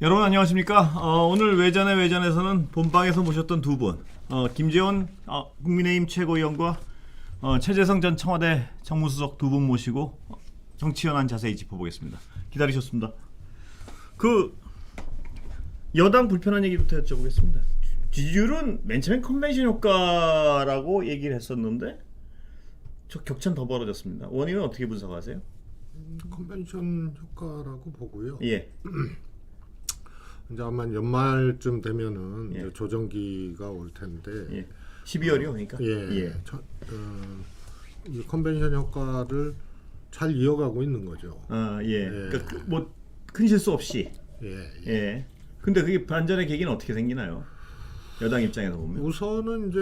여러분 안녕하십니까? 오늘 외전에서는 본방에서 모셨던 두 분, 김재원 국민의힘 최고위원과 최재성 전 청와대 정무수석 두 분 모시고 정치 현안 자세히 짚어보겠습니다. 기다리셨습니다. 그 여당 불편한 얘기부터 여쭤보겠습니다. 지지율은 맨 처음엔 컨벤션 효과라고 얘기를 했었는데 저 격차는 더 벌어졌습니다. 원인은 어떻게 분석하세요? 컨벤션 효과라고 보고요. 예. 이제 아마 연말쯤 되면은 예. 이제 조정기가 올 텐데. 예. 12월이요, 그러니까. 예. 이 컨벤션 효과를 잘 이어가고 있는 거죠. 예. 그러니까 뭐 큰 실수 없이. 예. 근데 그게 반전의 계기는 어떻게 생기나요? 여당 입장에서 보면. 우선은 이제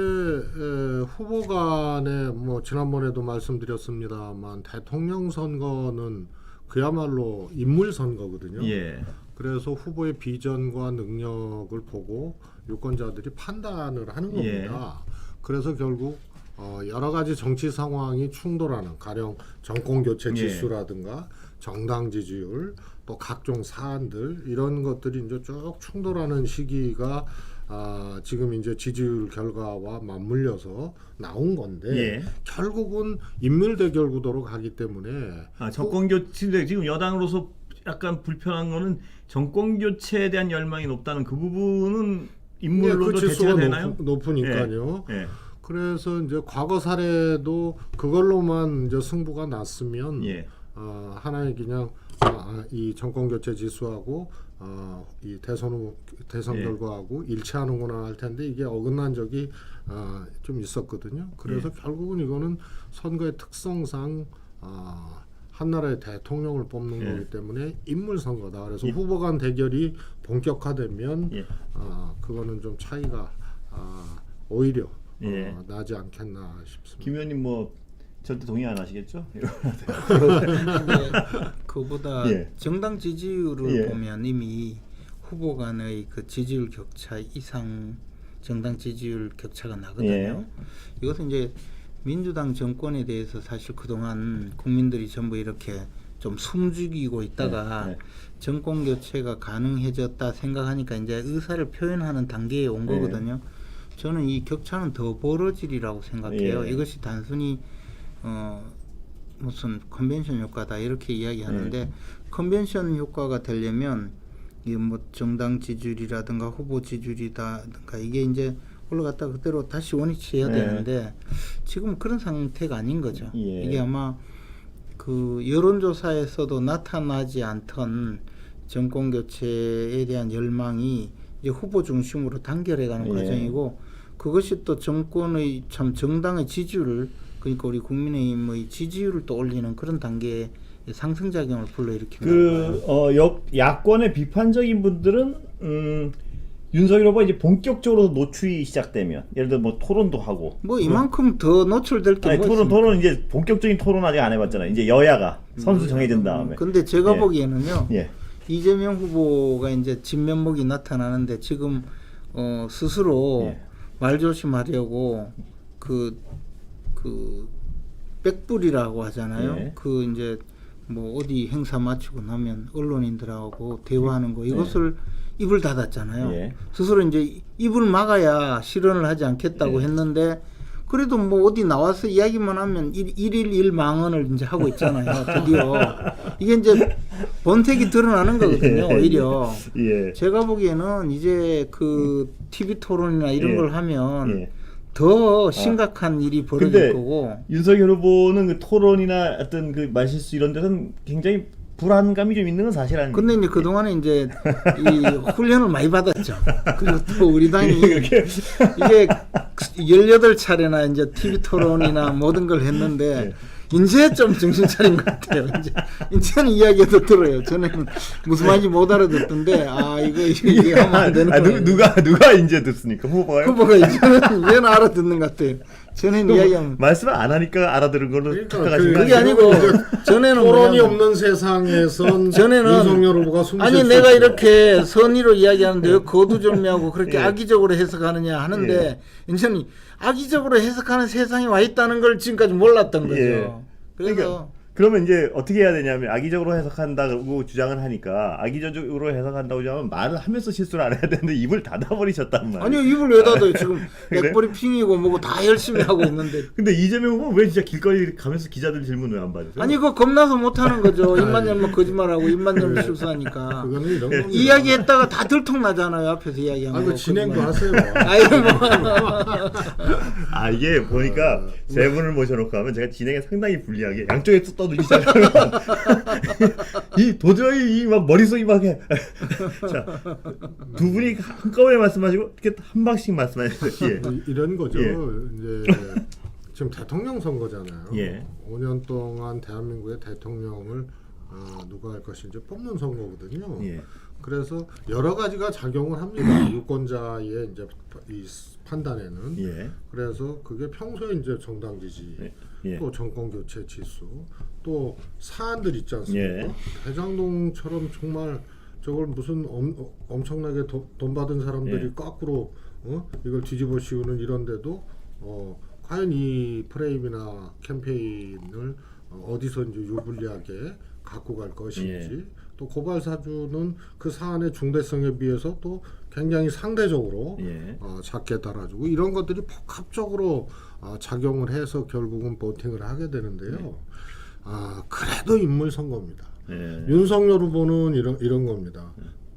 후보 간에 뭐 지난번에도 말씀드렸습니다만 대통령 선거는 그야말로 인물 선거거든요. 예. 그래서 후보의 비전과 능력을 보고 유권자들이 판단을 하는 겁니다. 그래서 결국 여러 가지 정치 상황이 충돌하는 가령 정권 교체 지수라든가 정당 지지율 또 각종 사안들 이런 것들이 이제 쭉 충돌하는 시기가 지금 이제 지지율 결과와 맞물려서 나온 건데 결국은 인물 대결 구도로 가기 때문에 정권 교체 지금 여당으로서 약간 불편한 거는 정권 교체에 대한 열망이 높다는 그 부분은 인물로도 그 대체가 되나요? 높으니까요. 예. 그래서 이제 과거 사례도 그걸로만 이제 승부가 났으면 하나의 그냥 이 정권 교체 지수하고 이 대선 결과하고 일치하는구나 할 텐데 이게 어긋난 적이 좀 있었거든요. 그래서 결국은 이거는 선거의 특성상 한 나라의 대통령을 뽑는 거기 때문에 인물 선거다. 그래서 후보 간 대결이 본격화되면 그거는 좀 차이가 오히려 나지 않겠나 싶습니다. 김 의원님 뭐 절대 동의 안 하시겠죠? 그보다 정당 지지율을 보면 이미 후보 간의 그 지지율 격차 이상 정당 지지율 격차가 나거든요. 이것은 이제 민주당 정권에 대해서 사실 그동안 국민들이 전부 이렇게 좀 숨죽이고 있다가 정권 교체가 가능해졌다 생각하니까 이제 의사를 표현하는 단계에 온 거거든요. 저는 이 격차는 더 벌어지리라고 생각해요. 이것이 단순히 무슨 컨벤션 효과다 이렇게 이야기하는데 컨벤션 효과가 되려면 이 뭐 정당 지지율이라든가 후보 지지율이라든가 이게 이제 올라갔다 그대로 다시 원위치해야 되는데 지금 그런 상태가 아닌 거죠. 이게 아마 그 여론조사에서도 나타나지 않던 정권 교체에 대한 열망이 이제 후보 중심으로 단결해가는 과정이고 그것이 또 정권의 참 정당의 지지율을 그러니까 우리 국민의힘의 지지율을 또 올리는 그런 단계의 상승작용을 불러일으킵니다. 야권의 비판적인 분들은 윤석열 후보가 이제 본격적으로 노출이 시작되면 예를 들어 뭐 토론도 하고 뭐 이만큼 더 노출될 게 뭐 토론 이제 본격적인 토론 아직 안 해봤잖아요. 이제 여야가 선수 정해진 다음에. 근데 제가 보기에는요. 이재명 후보가 이제 진면목이 나타나는데 지금 스스로 말조심하려고 그 백불이라고 하잖아요. 그 이제 뭐 어디 행사 마치고 나면 언론인들하고 대화하는 거 이것을 입을 닫았잖아요. 스스로 이제 입을 막아야 실언을 하지 않겠다고 했는데 그래도 뭐 어디 나와서 이야기만 하면 일일 일망언을 이제 하고 있잖아요. 드디어 이게 이제 본색이 드러나는 거거든요. 오히려 제가 보기에는 이제 그 TV 토론이나 이런 걸 하면 더 심각한 일이 벌어질 거고. 윤석열 후보는 그 토론이나 어떤 그 말실수 이런 데서는 굉장히 불안감이 좀 있는 건 사실 아닙니까? 근데 이제 그동안에 이제 이 훈련을 많이 받았죠. 그리고 또 우리 당이 이게 18차례나 이제 TV 토론이나 모든 걸 했는데 이제 좀 정신 차린 것 같아요. 이제는 이야기도 들어요. 전에는 무슨 말인지 못 알아듣던데 이거 하면 안 되는 거예요. 누가 이제 듣습니까? 후보가 이제는 알아듣는 것 같아요. 전에는 이야기하면 말씀을 안 하니까 알아들은 걸로 착각하시는 그게 아니고 전에는 토론이 없는 세상에선 전에는 윤석열 후보가 아니 내가 이렇게 선의로 이야기하는데 왜 거두절미하고 그렇게 악의적으로 해석하느냐 하는데 이제는 악의적으로 해석하는 세상에 와 있다는 걸 지금까지 몰랐던 거죠. 그래서 그러면 이제 어떻게 해야 되냐면 악의적으로 해석한다고 주장을 하니까 악의적으로 해석한다고 주장하면 말을 하면서 실수를 안 해야 되는데 입을 닫아버리셨단 말이에요. 아니요 입을 왜 닫아요? 지금 그래? 백브리핑이고 뭐고 다 열심히 하고 있는데. 근데 이재명 후보 왜 진짜 길거리 가면서 기자들 질문 왜 안 받으세요? 아니 그거 겁나서 못하는 거죠. 입만 열면 거짓말하고 입만 열면 실수하니까. 그거는 이런 겁니다. 이야기했다가 다 들통나잖아요. 앞에서 이야기하면. 아이고 진행도 하세요. 아이고 뭐. 아 이게 보니까 세 분을 모셔놓고 하면 제가 진행에 상당히 불리하게 양쪽에 또 떠들기 시작하면 이 도저히 이 막 머릿속이 막 해. 자, 두 분이 한꺼번에 말씀하시고 이렇게 한 방씩 말씀하시죠. 예. 이런 거죠. 예. 이제 지금 대통령 선거잖아요. 예. 5년 동안 대한민국의 대통령을 누가 할 것인지 뽑는 선거거든요. 예. 그래서 여러 가지가 작용을 합니다. 유권자의 이제 이 판단에는. 예. 그래서 그게 평소에 이제 정당 지지, 예. 또 정권 교체 지수, 또 사안들 있지 않습니까? 예. 대장동처럼 정말 저걸 무슨 엄청나게 돈 받은 사람들이 예. 거꾸로 이걸 뒤집어 씌우는 이런데도 과연 이 프레임이나 캠페인을 어디서 이제 유불리하게 갖고 갈 것인지, 예. 또 고발 사주는 그 사안의 중대성에 비해서 또 굉장히 상대적으로 예. 작게 달아주고 이런 것들이 복합적으로 작용을 해서 결국은 보팅을 하게 되는데요. 그래도 인물 선거입니다. 예. 윤석열 후보는 이런 겁니다.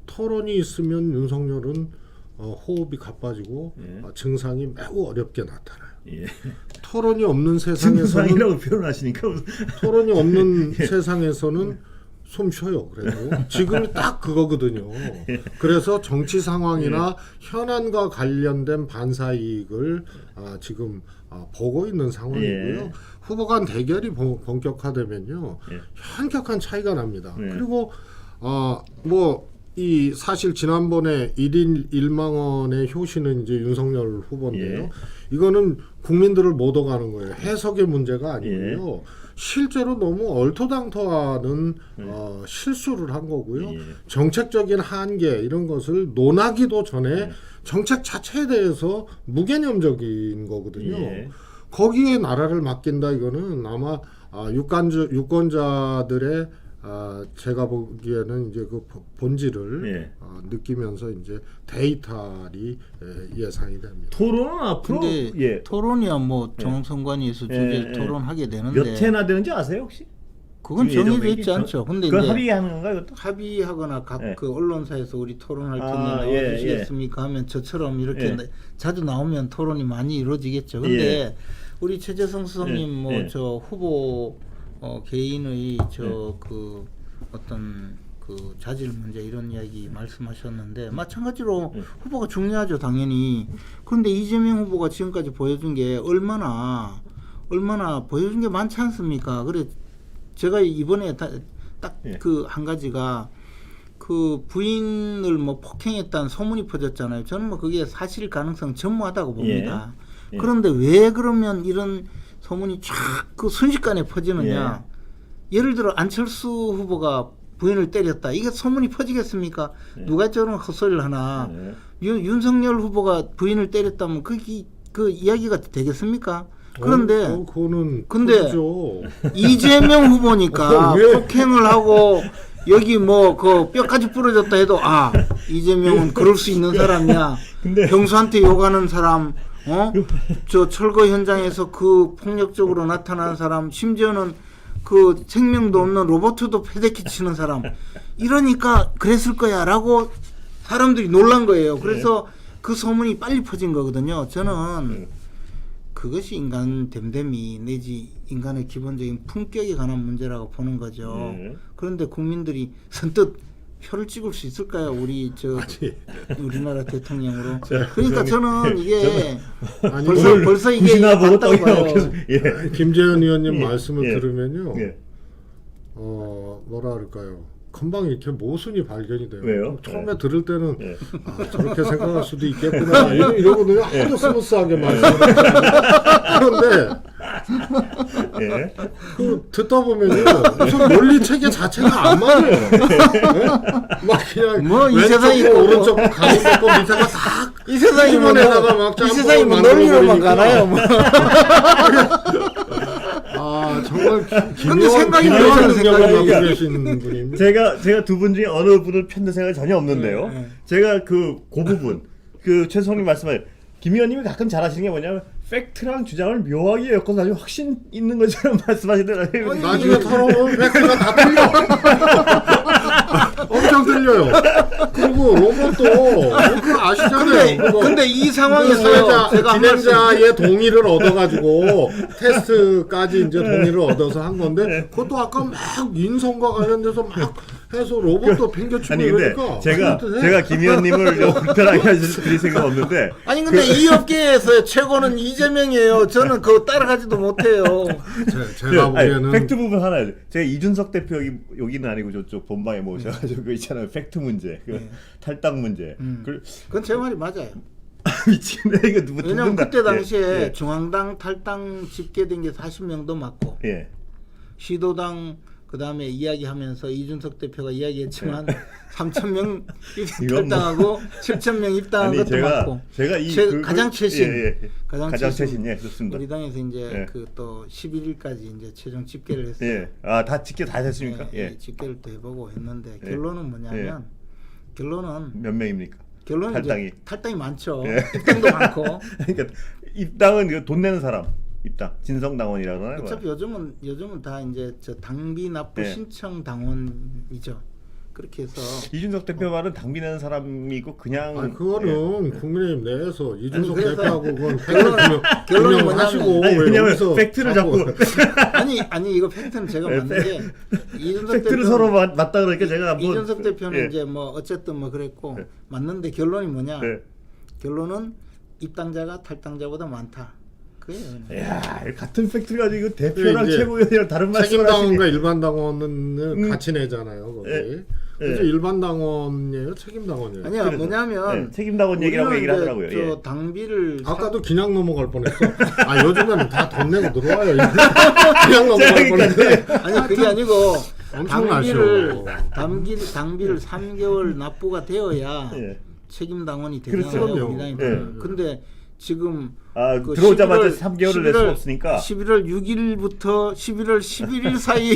토론이 있으면 윤석열은 호흡이 가빠지고 예. 증상이 매우 어렵게 나타나요. 예. 토론이 없는 세상에서는 증상이라고 표현하시니까 무슨 토론이 없는 세상에서는 숨 쉬어요. 그래도 지금이 딱 그거거든요. 그래서 정치 상황이나 현안과 관련된 반사 이익을 지금 보고 있는 상황이고요. 예. 후보 간 대결이 본격화되면요, 예. 현격한 차이가 납니다. 예. 그리고 이 사실 지난번에 1인 1망원의 효시는 이제 윤석열 후보인데요. 예. 이거는 국민들을 못 오가는 거예요. 해석의 문제가 아니고요. 실제로 너무 얼토당토하는 실수를 한 거고요. 예. 정책적인 한계 이런 것을 논하기도 전에 정책 자체에 대해서 무개념적인 거거든요. 예. 거기에 나라를 맡긴다 이거는 아마 유권자들의 제가 보기에는 이제 그 본질을 예. 느끼면서 이제 데이터리 예상이 됩니다. 토론은 앞으로 근데 예. 토론이야 뭐 정선관위에서 주제 토론하게 되는데 몇 회나 되는지 아세요 혹시? 그건 예정이 정해져 있지 않죠. 근데 그건 이제 합의하는 건가요? 이것도? 합의하거나 각 예. 그 언론사에서 우리 토론할 텐데 예, 나와주시겠습니까 하면 저처럼 이렇게 예. 자주 나오면 토론이 많이 이루어지겠죠. 근데 예. 우리 최재성 수석님 예. 뭐 예. 저 후보 개인의 저 예. 그 어떤 그 자질 문제 이런 이야기 말씀하셨는데 마찬가지로 후보가 중요하죠 당연히. 그런데 이재명 후보가 지금까지 보여준 게 얼마나 보여준 게 많지 않습니까? 그래 제가 이번에 딱 그 한 가지가 그 부인을 뭐 폭행했다는 소문이 퍼졌잖아요. 저는 뭐 그게 사실 가능성 전무하다고 봅니다. 예. 그런데 왜 그러면 이런 소문이 쫙 그 순식간에 퍼지느냐? 예를 들어 안철수 후보가 부인을 때렸다. 이게 소문이 퍼지겠습니까? 누가 저런 헛소리를 하나? 윤석열 후보가 부인을 때렸다면 그 이야기가 되겠습니까? 그런데 그거는 근데 크죠. 이재명 후보니까 왜? 폭행을 하고 여기 뭐 그 뼈까지 부러졌다 해도 이재명은 그럴 수 있는 사람이야. 근데 병수한테 욕하는 사람, 저 철거 현장에서 그 폭력적으로 나타나는 사람, 심지어는 그 생명도 없는 로봇도 패대기 치는 사람, 이러니까 그랬을 거야라고 사람들이 놀란 거예요. 그래서 그 소문이 빨리 퍼진 거거든요. 저는 그것이 인간 됨됨이 내지 인간의 기본적인 품격에 관한 문제라고 보는 거죠. 그런데 국민들이 선뜻 표를 찍을 수 있을까요? 우리나라 대통령으로. 그러니까 저는 이게 벌써 이게 보고 맞다고 봐요. 김재현 의원님 예. 말씀을 예. 들으면요. 예. 뭐라 그럴까요? 금방 이렇게 모순이 발견이 돼요. 왜요? 처음에 들을 때는 저렇게 생각할 수도 있겠구나 이러거든요. 아주 스무스하게 말씀을 그런데 듣다 보면요 무슨 논리 체계 자체가 안 맞아요. 네? 막 그냥 뭐 이 세상이 오른쪽 가운데 거 밑에가 다 이 세상이 막 이 세상이 뭐 논리로만 가나요? 뭐. 정말 근데 기묘한 생각이 기묘한 묘한 능력을 생각이 갖고 계신 분입니다. 제가 두 분 중에 어느 분을 편들 생각이 전혀 없는데요. 제가 그 부분 그 최성님 말씀을 김 의원님이 가끔 잘하시는 게 뭐냐면 팩트랑 주장을 묘하게 엮어서 아주 확신 있는 것처럼 말씀하시더라고요. 나중에 털어보면 팩트가 다 틀려. 엄청 틀려요. 그리고 로봇도 그거 아시잖아요. 근데 이 상황에서 사회자 제가 한 진행자의 동의를 얻어가지고 테스트까지 이제 동의를 얻어서 한 건데 그것도 아까 막 인성과 관련돼서 막 해서 로봇도 팽겨치고 아니 근데 이러니까 제가 김 의원님을 불편하게 하실 생각 없는데 아니 근데 이 업계에서의 최고는 이재명이에요. 저는 그거 따라가지도 못해요. 제가 보기에는 팩트 부분 하나 제가 이준석 대표 여기는 아니고 저쪽 본방에 모셔가지고 그 있잖아요 팩트 문제 탈당 문제 그건 제 말이 맞아요. 미치네 이거 누구 왜냐면 그때 당시에 예. 중앙당 탈당 집계된 게 40명도 맞고 예. 시도당 그 다음에 이야기하면서 이준석 대표가 이야기했지만 3,000명 이건 탈당하고 7,000명 입당한 아니, 것도 맞고 제가 가장 최신 예. 가장 최신 예 좋습니다. 우리 당에서 이제 예. 그 또 11일까지 이제 최종 집계를 했어요. 예. 다 집계 다 됐습니까? 예. 집계를 또 해보고 했는데 예. 결론은 뭐냐면 결론은 몇 명입니까? 결론은 탈당이. 이제 탈당이 많죠. 예. 입당도 많고. 그러니까 입당은 이거 돈 내는 사람 입당 진성당원이라고 하나요? 어차피 요즘은 다 이제 저 당비 납부 예. 신청 당원이죠. 그렇게 해서 이준석 대표 말은 당비 내는 사람이고 그냥 아니 그거는 국민의힘 내에서 이준석 그래서 대표하고 그건 결론이 하시고 아니, 왜냐면 여기서 팩트를 자꾸 아니 이거 팩트는 제가 예, 맞는 게 이준석 팩트를 서로 맞다 그러니까 제가 한번 이준석 대표는 예. 이제 뭐 어쨌든 뭐 그랬고 예. 맞는데 결론이 뭐냐? 네. 결론은 입당자가 탈당자보다 많다. 그래요. 야 같은 팩트 가지고 대표랑 이제 최고위원이랑 다른 말씀을 책임당원과 하시니 일반 당원은 같이 내잖아요. 거기. 예. 그래서 예. 일반 당원이에요, 책임 당원이에요. 아니야 그래서, 뭐냐면 예, 책임당원 얘기라고 우리는 얘기를 이제 하더라고요. 저 예. 당비를 아까도 그냥 넘어갈 뻔했어. 아 요즘에는 다 돈 내고 들어와요. 그냥 넘어갈 뻔했는데 아니 그게 아니고 엄청나죠. 당비를 3개월 납부가 되어야 예. 책임 당원이 그렇죠. 되잖아요. 우리 당이. 예. 근데 지금 아, 들어오자마자 3개월을 낼 수 없으니까 11월 6일부터 11월 11일 사이에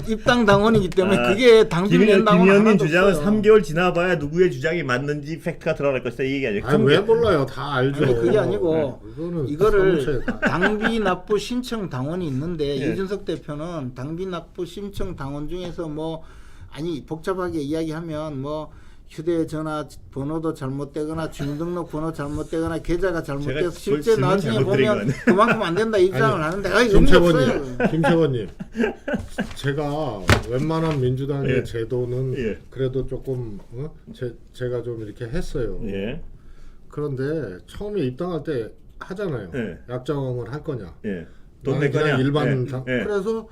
입당 당원이기 때문에 그게 당비 낸 김 당원 의원님 하나도 주장은 없어요. 3개월 지나봐야 누구의 주장이 맞는지 팩트가 드러날 것이다 이 얘기 아니에요? 아니 왜 몰라요? 다 알죠. 아니 그게 아니고 이거는 이거를 사무처에 다- 당비 납부 신청 당원이 있는데 예. 이준석 대표는 당비 납부 신청 당원 중에서 뭐 아니 복잡하게 이야기하면 뭐 휴대전화 번호도 잘못되거나 주민등록 번호 잘못되거나 계좌가 잘못돼서 제가 실제 질문 나중에 잘못 드린 거 보면 아니에요? 그만큼 안 된다 이 주장을 하는데 아니 의미 김채원님, 없어요. 김채원님, 제가 웬만한 민주당의 예. 제도는 예. 그래도 조금 제가 좀 이렇게 했어요. 예. 그런데 처음에 입당할 때 하잖아요. 예. 약정을 할 거냐? 예. 돈 나는 낼 거냐? 그냥 일반 예. 당. 예. 그래서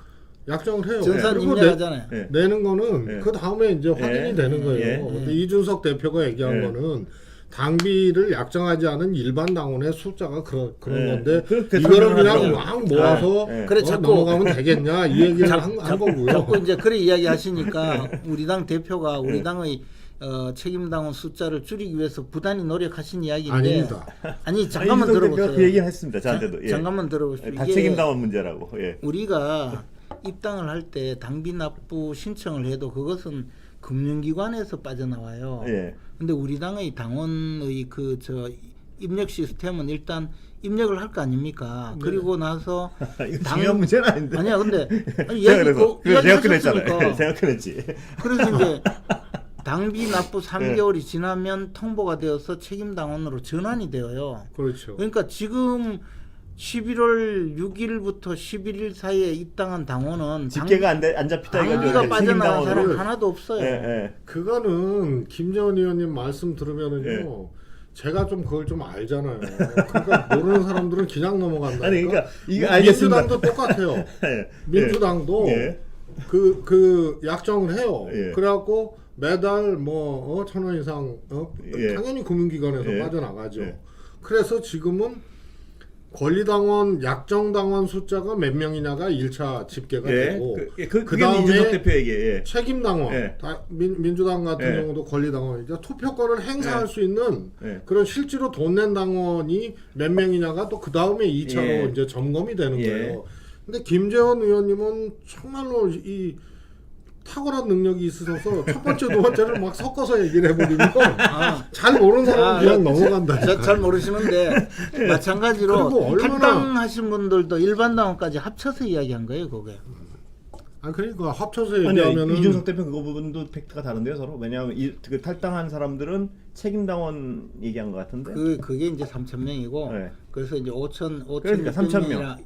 약정을 해요. 전산 그리고 입력하잖아요. 예. 내는 거는 예. 그 다음에 이제 확인이 예. 되는 거예요. 예. 근데 이준석 대표가 얘기한 예. 거는 당비를 약정하지 않은 일반 당원의 숫자가 그런 예. 건데 그렇게 이거를 설명을 그냥 하더라고요. 막 모아서 예. 그래, 자꾸- 넘어가면 되겠냐 이 얘기를 한 거고요. 자꾸 이제 그래 이야기하시니까 우리 당 대표가 우리 당의 책임당원 숫자를 줄이기 위해서 부단히 노력하신 이야기인데 아닙니다. 아니 잠깐만 이준석 대표가 들어보세요. 그 얘기를 했습니다. 저한테도. 예. 잠깐만 들어보십시오. 다 이게 책임당원 문제라고. 예. 우리가 입당을 할 때 당비 납부 신청을 해도 그것은 금융기관에서 빠져나와요. 예. 근데 우리 당의 당원의 그 저 입력 시스템은 일단 입력을 할 거 아닙니까? 그리고 나서 이거 중요한 문제는 아닌데. 아니야 근데 아니, 제가 이야기 그래서 이야기 제가 꺼냈잖아요. 하셨으니까. 제가 꺼냈지. 그래서 이제 당비 납부 3개월이 지나면 통보가 되어서 책임당원으로 전환이 되어요. 그렇죠. 그러니까 지금 11월 6일부터 11일 사이에 입당한 당원은 집계가 안 잡히다 이거죠. 당비가 예, 빠져나간 사람 책임당원을- 하나도 없어요. 예, 예. 그거는 김재원 의원님 말씀 들으면은요. 예. 제가 좀 그걸 좀 알잖아요. 그러니까 모르는 사람들은 그냥 넘어간다. 아니, 그러니까 이거 알겠습니다. 민주당도 똑같아요. 예. 민주당도 예. 그 약정을 해요. 예. 그래갖고 매달 뭐 1,000원 이상 예. 당연히 금융기관에서 예. 빠져나가죠. 예. 그래서 지금은 권리당원, 약정당원 숫자가 몇 명이냐가 1차 집계가 예. 되고 그게 그다음에 이준석 대표 얘기. 예. 책임당원, 예. 민주당 같은 예. 경우도 권리당원이죠. 투표권을 행사할 예. 수 있는 예. 그런 실제로 돈 낸 당원이 몇 명이냐가 또 그 다음에 2차로 예. 이제 점검이 되는 예. 거예요. 근데 김재원 의원님은 정말로 이 탁월한 능력이 있어서 첫 번째, 두 번째를 막 섞어서 얘기를 해버리면 잘 모르는 사람은 그냥 넘어간다. 잘 모르시는데 마찬가지로 그리고 얼마나- 탈당하신 분들도 일반당원까지 합쳐서 이야기한 거예요, 그게. 그러니까 합쳐서 아니 얘기하면은 이준석 대표 그거 부분도 팩트가 다른데요 서로. 왜냐하면 그 탈당한 사람들은 책임당원 얘기한 것 같은데. 그게 이제 3,000명이고 네. 그래서 이제 그러니까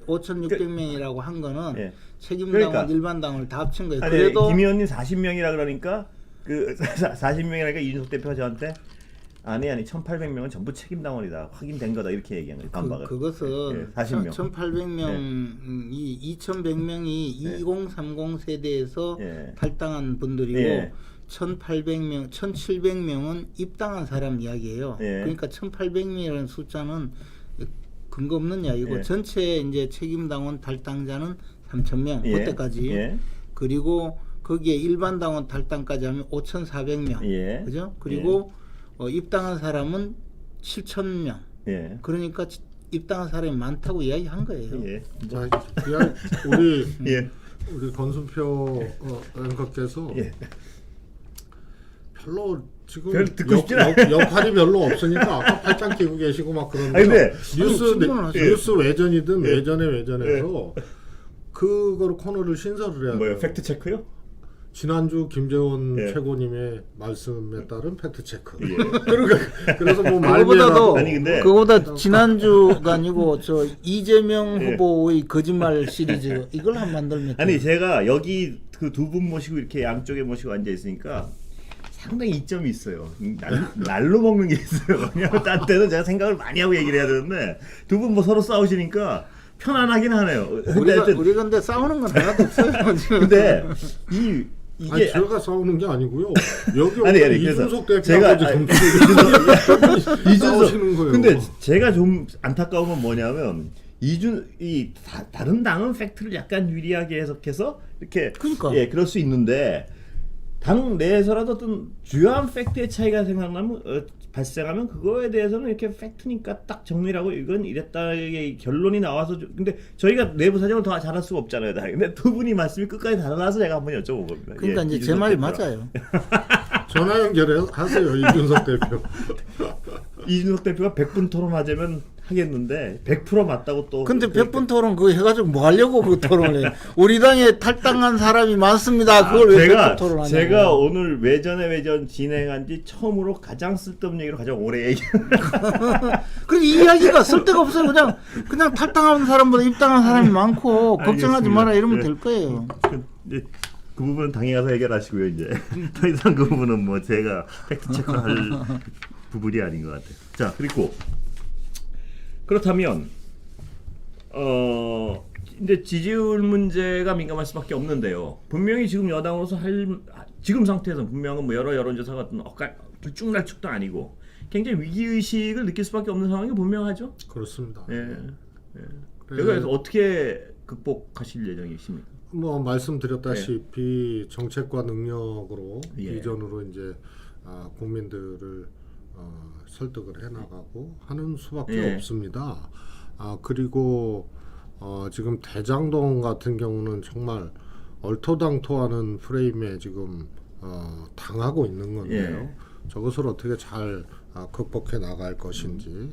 5,600명이라고 한 거는 예. 책임당원 그러니까. 일반당원을 다 합친 거예요. 아니 그래도 김 의원님 40명이라 그러니까 그 40명이라니까 이준석 대표가 저한테 아니 1,800명은 전부 책임당원이다. 확인된 거다. 이렇게 얘기한 거예요. 반박을. 그것은 예, 40명. 1,800명, 이 2,100명이 2030 세대에서 예. 탈당한 분들이고 예. 1,800명, 1,700명은 입당한 사람 이야기예요. 예. 그러니까 1,800명이라는 숫자는 근거 없는 이야기고 예. 전체 이제 책임당원 탈당자는 3,000명 예. 그때까지. 예. 그리고 거기에 일반 당원 탈당까지 하면 5,400명. 예. 그죠? 그리고 입당한 사람은 7,000명. 예. 그러니까 입당한 사람이 많다고 이야기한 거예요. 예. 자, 그냥 우리 예. 우리 권순표 앵커께서 예. 별로 지금 별 듣고 싶진 않아요. 역할이 별로 없으니까 아까 팔짱 끼고 계시고 막 그러는데 아니, 근데 뉴스 외전이든 외전에서 그거로 코너를 신설을 해야 뭐요? 돼요. 팩트 체크요? 지난주 김재원 예. 최고님의 말씀에 따른 팩트 체크. 예. 그래서 뭐 그거보다도 말미에라도 아니, 근데- 그거보다 지난주가 아니고 저 이재명 예. 후보의 거짓말 시리즈 이걸 한 만들면 아니 제가 여기 그 두 분 모시고 이렇게 양쪽에 모시고 앉아 있으니까 상당히 이점이 있어요. 날로 먹는 게 있어요. 왜냐면 딴 때는 제가 생각을 많이 하고 얘기를 해야 되는데 두 분 뭐 서로 싸우시니까 편안하긴 하네요. 근데 하여튼 우리 근데 싸우는 건 하나도 없어요. 지금. 근데 아니 이게 제가 싸우는 게 아니고요. 여기 아니, 오늘 그래서 이준석 대표하고 제가- 지금 이준석 싸우시는 거예요. 근데 제가 좀 안타까운 건 뭐냐면 다른 당은 팩트를 약간 유리하게 해석해서 이렇게 그러니까. 예 그럴 수 있는데 당 내에서라도 어떤 주요한 팩트의 차이가 발생하면 그거에 대해서는 이렇게 팩트니까 딱 정리를 하고 이건 이랬다의 결론이 나와서 근데 저희가 내부 사정을 더 잘할 수가 없잖아요. 근데 두 분이 말씀이 끝까지 달라서 제가 한번 여쭤본 겁니다. 그러니까 예, 이제 제 이준석 말이 대표가. 맞아요. 전화 연결하세요 이준석 대표. 이준석 대표가 100분 토론하자면 하겠는데 100% 맞다고 또 근데 100분 토론 그거 해가지고 뭐 하려고 그 토론을 해? 우리 당에 탈당한 사람이 많습니다. 그걸 왜 100분 토론하냐고. 제가 오늘 외전 진행한 지 처음으로 가장 쓸데없는 얘기로 가장 오래 얘기. 그래 이 이야기가 쓸데가 없어요. 그냥 탈당한 사람보다 입당한 사람이 많고 걱정하지 알겠습니다. 마라 이러면 네. 될 거예요. 이제 그 부분은 당에 가서 해결하시고요. 이제 더 이상 그 부분은 뭐 제가 팩트 체크할 부분이 아닌 것 같아요. 자 그리고 그렇다면 이제 지지율 문제가 민감할 수밖에 없는데요. 분명히 지금 여당으로서 지금 상태에서는 분명한 뭐 여러 여론조사 같은 들쭉날쭉도 아니고 굉장히 위기 의식을 느낄 수밖에 없는 상황이 분명하죠. 그렇습니다. 예. 그래. 여기서 어떻게 극복하실 예정이십니까? 뭐 말씀드렸다시피 정책과 능력으로 예. 비전으로 이제 국민들을 설득을 해나가고 하는 수밖에 예. 없습니다. 그리고 지금 대장동 같은 경우는 정말 얼토당토하는 프레임에 지금 당하고 있는 건데요. 예. 저것을 어떻게 잘 극복해 나갈 것인지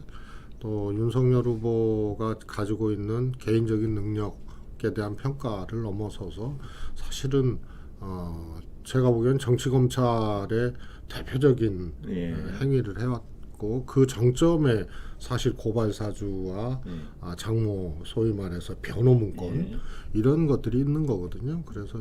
또 윤석열 후보가 가지고 있는 개인적인 능력에 대한 평가를 넘어서서 사실은 제가 보기엔 정치검찰의 대표적인 예. 행위를 해왔고 그 정점에 사실 고발사주와 장모 소위 말해서 변호 문건 예. 이런 것들이 있는 거거든요. 그래서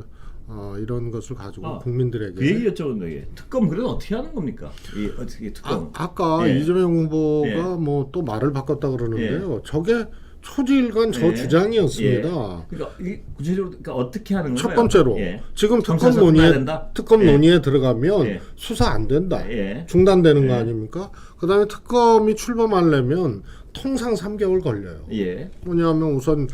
이런 것을 가지고 국민들에게 그 얘기 여쭤본다. 이게 특검 그래도 어떻게 하는 겁니까? 이 어떻게 특검? 아까 예. 이재명 후보가 예. 뭐 또 말을 바꿨다 그러는데요. 저게 초지일간 저 예. 주장이었습니다. 그러니까 이게 구체적으로 그러니까 어떻게 하는 첫 거예요? 번째로 예. 지금 특검 경찰서 끝나야 된다? 예. 논의에 들어가면 예. 수사 안 된다. 예. 중단되는 거 예. 아닙니까? 그다음에 특검이 출범하려면 통상 3개월 걸려요. 예. 뭐냐면 우선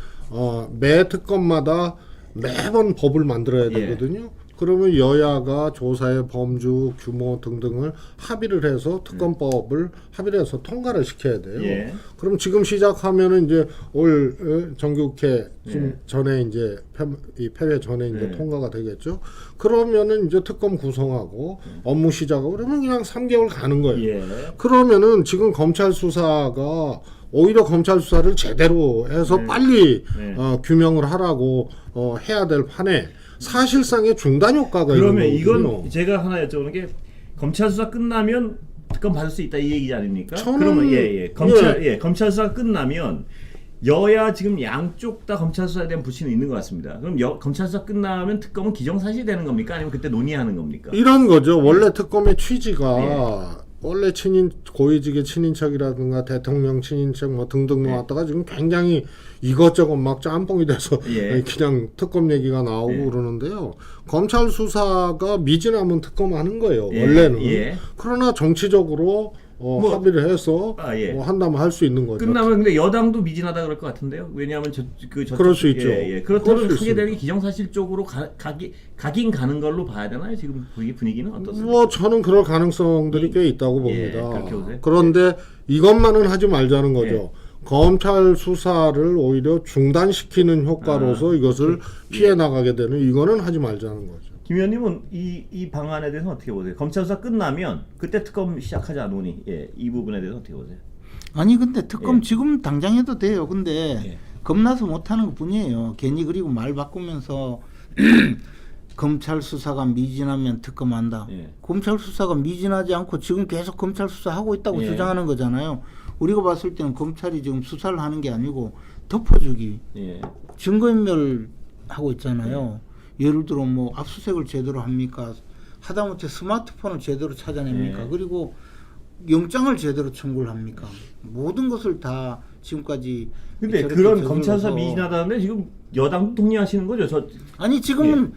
매 특검마다 매번 법을 만들어야 예. 되거든요. 그러면 여야가 조사의 범주, 규모 등등을 합의를 해서 특검법을 합의를 해서 통과를 시켜야 돼요. 예. 그럼 지금 시작하면은 이제 올 정기국회 전에 이제 이 폐회 전에 이제 통과가 되겠죠. 그러면은 이제 특검 구성하고 업무 시작하고 그러면 그냥 3개월 가는 거예요. 예. 그러면은 지금 검찰 수사가 오히려 검찰 수사를 제대로 해서 빨리 규명을 하라고 해야 될 판에 사실상의 중단 효과가 그러면 있는 거거든요. 이건 제가 하나 여쭤보는 게 검찰 수사 끝나면 특검 받을 수 있다 이 얘기지 아닙니까? 저는- 그러면 검찰 수사 끝나면 여야 지금 양쪽 다 검찰 수사에 대한 불신이 있는 것 같습니다. 그럼 검찰 수사 끝나면 특검은 기정사실이 되는 겁니까? 아니면 그때 논의하는 겁니까? 이런 거죠. 원래 특검의 취지가 원래 고위직의 친인척이라든가 대통령 친인척 뭐 등등 나왔다가 지금 굉장히 이것저것 막 짬뽕이 돼서 그냥 특검 얘기가 나오고 그러는데요. 검찰 수사가 미진하면 특검하는 거예요. 원래는. 그러나 정치적으로 합의를 해서 한다면 할 수 있는 거죠. 끝나면 근데 여당도 미진하다 그럴 것 같은데요. 왜냐하면 그럴 수 있죠. 그렇다면 크게 되는 기정사실 쪽으로 가긴 가는 걸로 봐야 되나요? 지금 분위기는 어떻습니까? 뭐 저는 그럴 가능성들이 꽤 있다고 봅니다. 그렇게 보세요. 그런데 이것만은 하지 말자는 거죠. 검찰 수사를 오히려 중단시키는 효과로서 이것을 피해 나가게 되는 이거는 하지 말자는 거죠. 김 의원님은 이 방안에 대해서 어떻게 보세요? 검찰 수사 끝나면 그때 특검 시작하지 않으니 이 부분에 대해서 어떻게 보세요? 아니 근데 특검 지금 당장 해도 돼요. 근데 겁나서 못하는 것 뿐이에요. 괜히 그리고 말 바꾸면서 검찰 수사가 미진하면 특검한다. 검찰 수사가 미진하지 않고 지금 계속 검찰 수사하고 있다고 주장하는 거잖아요. 우리가 봤을 때는 검찰이 지금 수사를 하는 게 아니고 덮어주기, 증거인멸 하고 있잖아요. 예를 들어 뭐 압수수색을 제대로 합니까? 하다못해 스마트폰을 제대로 찾아냅니까? 그리고 영장을 제대로 청구를 합니까? 모든 것을 다 지금까지. 근데 그런 검찰 수사 미진하다는데 지금 여당도 동의하시는 거죠? 아니 지금은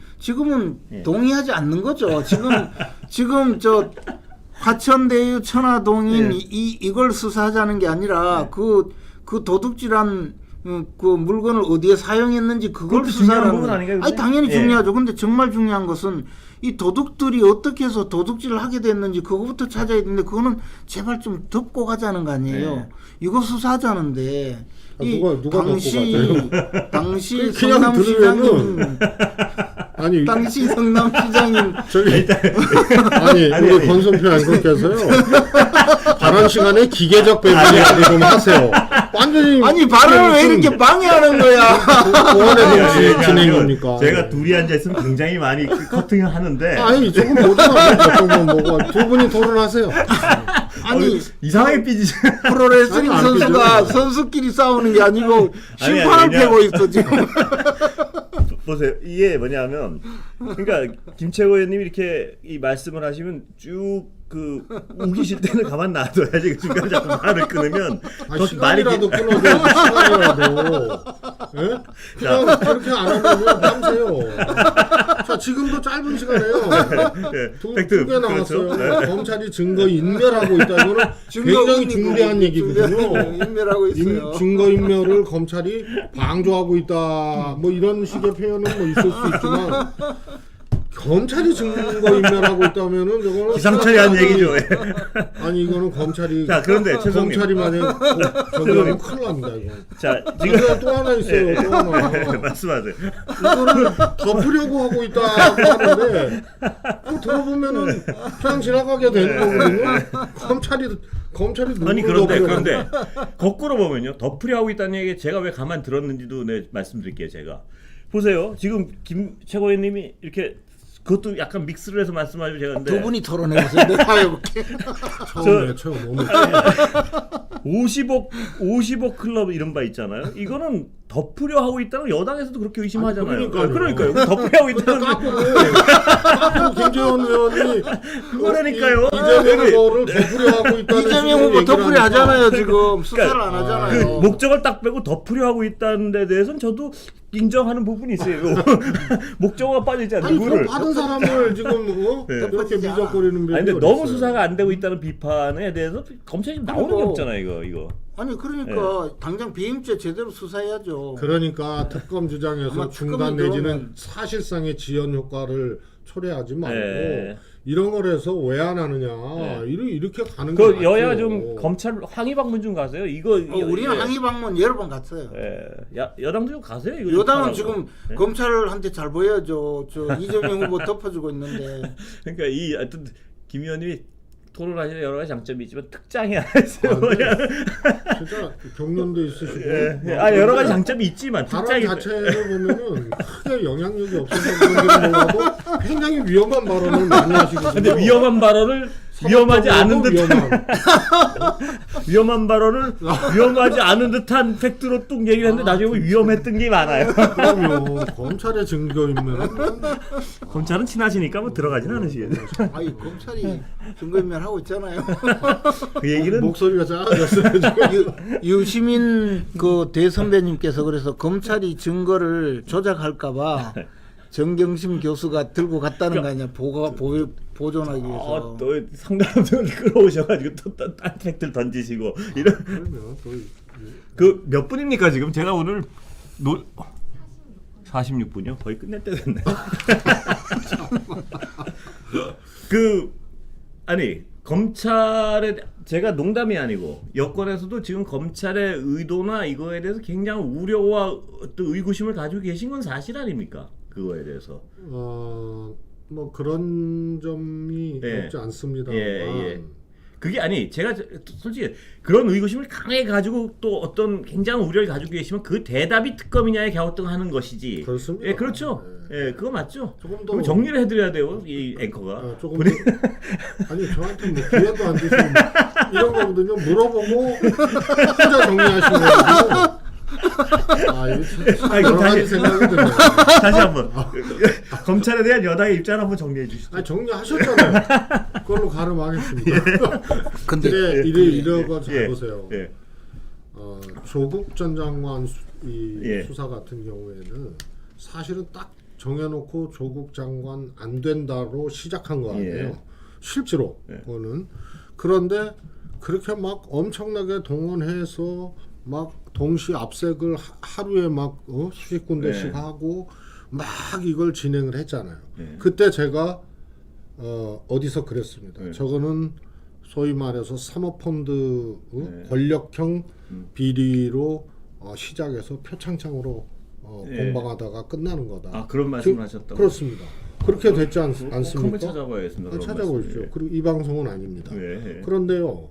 동의하지 않는 거죠. 지금 저 화천대유 천화동인 이걸 수사하자는 게 아니라 그 도둑질한 그 물건을 어디에 사용했는지 그걸 수사하는 거 아니에요? 아니 당연히 중요하죠. 근데 정말 중요한 것은 이 도둑들이 어떻게 해서 도둑질을 하게 됐는지 그거부터 찾아야 되는데 그거는 제발 좀 덮고 가자는 거 아니에요. 이거 수사하자는데 누가 당시 성남시장님 아니 당시 성남시장님 저기 아니 우리 권성표 안건께서요 발언 시간에 기계적 배분이 좀 하세요. 완전히 아니 발언을 왜 이렇게 방해하는 거야? 보안의 진행입니까? 제가 둘이 앉아 있으면 굉장히 많이 커팅을 하는데. 아니 조금 보자. 두 분이 토론하세요. 아니 이상하게 삐지죠. 프로레슬링 선수가 선수끼리 싸우는 게 아니고 심판을 패고 있어 지금. 보세요. 이게 뭐냐면 그러니까 김채고 의원님이 이렇게 이 말씀을 하시면 쭉 그 우기실 때는 가만 놔둬야지 중간에 자꾸 말을 끊으면 시간이라도 끊어도 시간이라도 그냥 그렇게 안 하면 남세요. 자 지금도 짧은 시간에요. 두 개 나왔어요. 그렇죠. 검찰이 증거 인멸하고 있다. 이거는 굉장히 중대한 얘기거든요. 인멸하고 있어요. 증거 인멸을 검찰이 방조하고 있다. 뭐 이런 식의 표현은 뭐 있을 수 있지만 검찰이 증거 인멸하고 있다면은 저거는 기상천외한 얘기죠. 아니 이거는 검찰이 자 그런데 최성님 검찰이 만약 저기하면 큰일 납니다 이거. 자 지금 또 하나 있어요. 또 하나. 말씀하세요. 이거를 덮으려고 하고 있다고 하는데 들어보면은 그냥 지나가게 되는 거거든요. 검찰이 아니 누구를 그런데 거꾸로 보면요 덮으려 하고 있다는 얘기 제가 왜 가만 들었는지도 말씀드릴게요. 제가 보세요. 지금 김 최고위원님이 이렇게 그것도 약간 믹스를 해서 말씀하시고 제가 근데 두 분이 토론해보세요. 내가 해볼게. 처음 너무 50억 클럽 이런 바 있잖아요. 이거는 덮으려 하고 있다는 여당에서도 그렇게 의심하잖아요. 그러니까요. 덮으려 하고 있다는 까꾸로 김재원 의원이 그거라니까요. 이재명을 덮으려 하고 있다는 이재명 후보 덮으려 하잖아요. 지금 수사를 안 하잖아요. 그 목적을 딱 빼고 덮으려 하고 있다는 데 대해서는 저도 인정하는 부분이 있어요. 목적어가 빠지지 않는 누구를 받은 사람을 지금 이렇게 미적거리는 게. 아니 근데 너무 수사가 안 되고 있다는 비판에 대해서 검찰이 지금 나오는 게 없잖아요. 이거. 아니 그러니까 당장 배임죄 제대로 수사해야죠. 그러니까 특검 주장에서 중단 내지는 사실상의 지연 효과를 초래하지 말고 예. 이런 걸 해서 왜 안 하느냐 예. 이렇게 가는 게 그 맞죠. 여야 좀 검찰 항의 방문 좀 가세요. 이거 우리는 항의 방문 여러 번 갔어요. 여당도 좀 가세요. 이거 좀 여당은 하라고. 지금 예? 검찰한테 잘 보여줘. 저 이재명 후보 덮어주고 있는데. 그러니까 이 하여튼 김 의원님이 토론하시는 여러 가지 장점이 있지만 특장이 하나 있어요. 진짜 경륜도 있으시고 여러 가지 장점이 있지만 발언 특장이 자체를 보면은 크게 영향력이 없어서 그런지 몰라도 굉장히 위험한 발언을 많이 하시거든요. 근데 위험한 발언을 위험하지 않은 듯한 위험한 발언을 위험하지 않은 듯한 팩트로 뚝 얘기를 했는데 나중에 보면 위험했던 게 많아요. 그럼요. 검찰의 증거인면 검찰은 친하시니까 뭐 들어가진 않으시겠죠. 아니 검찰이 증거인멸 하고 있잖아요. 그 얘기는 목소리가 작아졌어요. 지금. 유시민 그 대선배님께서 그래서 검찰이 증거를 조작할까봐 정경심 교수가 들고 갔다는 거 아니야? 보존하기 위해서. 또 상담을 끌어오셔가지고 또 딴 팩트를 던지시고 이런. 그러면 또 그 몇 분입니까 지금? 제가 오늘 46분이요? 거의 끝낼 때 됐네. 아니 검찰에 제가 농담이 아니고 여권에서도 지금 검찰의 의도나 이거에 대해서 굉장히 우려와 또 의구심을 가지고 계신 건 사실 아닙니까? 그거에 대해서. 뭐 그런 점이 예. 없지 않습니다만 예. 그게 아니 제가 솔직히 그런 의구심을 강하게 가지고 또 어떤 굉장한 우려를 가지고 계시면 그 대답이 특검이냐에 갸우뚱하는 것이지. 그렇습니다. 예, 그렇죠. 예, 그거 맞죠. 조금 더 그럼 정리를 해드려야 돼요, 이 앵커가. 조금 더, 아니 저한테 뭐 기회도 안 주시고 이런 거거든요. 물어보고 혼자 정리하시는 거고. 이거 여러 가지 생각이 드네요. 다시 한번 검찰에 대한 여당의 입장을 한번 정리해 주시죠. 아니 정리하셨잖아요. 그걸로 가름하겠습니다. 근데 이러고 잘 예. 보세요. 예. 조국 전 장관 예. 수사 같은 경우에는 사실은 딱 정해놓고 조국 장관 안 된다로 시작한 거 아니에요. 예. 실제로 그거는. 그런데 그렇게 막 엄청나게 동원해서 막 동시 압색을 하루에 막 수십 군데씩 네. 하고 막 이걸 진행을 했잖아요. 네. 그때 제가 어디서 그랬습니다. 네. 저거는 소위 말해서 사모펀드 네. 권력형 비리로 시작해서 표창장으로 네. 공방하다가 끝나는 거다. 그런 말씀을 하셨다고? 그렇습니까? 그렇게 됐지 않습니까? 한번 찾아봐야겠습니다. 그런 찾아보십시오. 말씀. 그리고 이 방송은 아닙니다. 네. 그런데요.